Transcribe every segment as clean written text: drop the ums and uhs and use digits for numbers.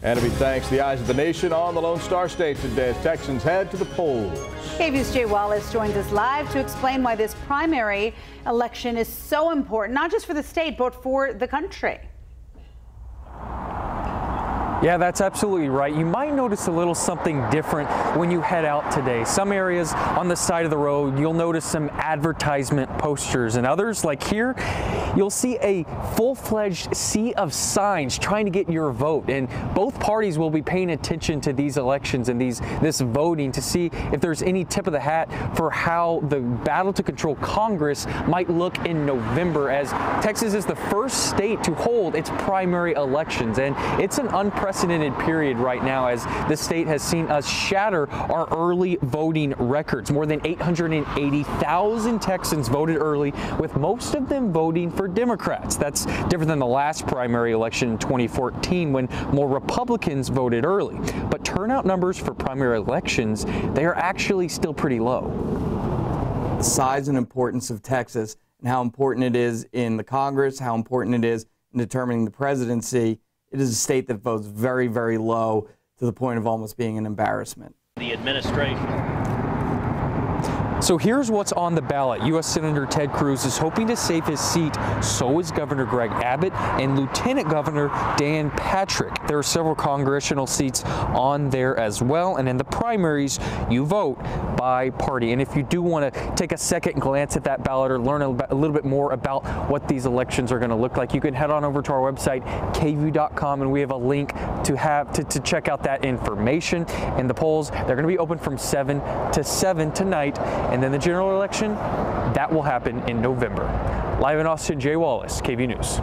And to be thanks, the eyes of the nation on the Lone Star State today as Texans head to the polls. KVUE's Jay Wallace joins us live to explain why this primary election is so important, not just for the state, but for the country. Yeah, that's absolutely right. You might notice a little something different when you head out today. Some areas on the side of the road, you'll notice some advertisement posters, and others, like here, you'll see a full-fledged sea of signs trying to get your vote. And both parties will be paying attention to these elections and this voting to see if there's any tip of the hat for how the battle to control Congress might look in November, as Texas is the first state to hold its primary elections. And it's an unprecedented period right now, as the state has seen us shatter our early voting records. More than 880,000 Texans voted early, with most of them voting for Democrats. That's different than the last primary election in 2014, when more Republicans voted early. But turnout numbers for primary elections, they are actually still pretty low. The size and importance of Texas and how important it is in the Congress, how important it is in determining the presidency. It is a state that votes very, very low, to the point of almost being an embarrassment. The administration. So here's what's on the ballot. U.S. Senator Ted Cruz is hoping to save his seat. So is Governor Greg Abbott and Lieutenant Governor Dan Patrick. There are several congressional seats on there as well. And in the primaries, you vote by party. And if you do want to take a second glance at that ballot or learn a little bit more about what these elections are going to look like, you can head on over to our website, kvue.com, and we have a link to check out that information. And the polls, they're going to be open from 7 to 7 tonight. And then the general election, that will happen in November. Live in Austin, Jay Wallace, KVUE News.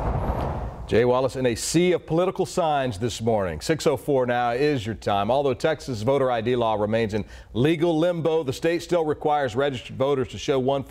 Jay Wallace in a sea of political signs this morning. 6:04 now is your time. Although Texas voter ID law remains in legal limbo, the state still requires registered voters to show one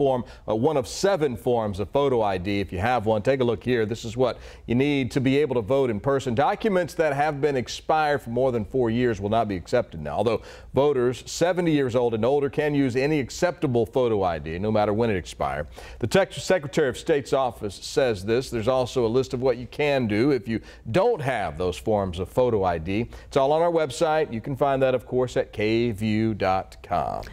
of 7 forms of photo ID. If you have one, take a look here. This is what you need to be able to vote in person. Documents that have been expired for more than 4 years will not be accepted now. Although voters 70 years old and older can use any acceptable photo ID, no matter when it expired. The Texas Secretary of State's office says this. There's also a list of what you can do if you don't have those forms of photo ID. It's all on our website. You can find that, of course, at kvue.com.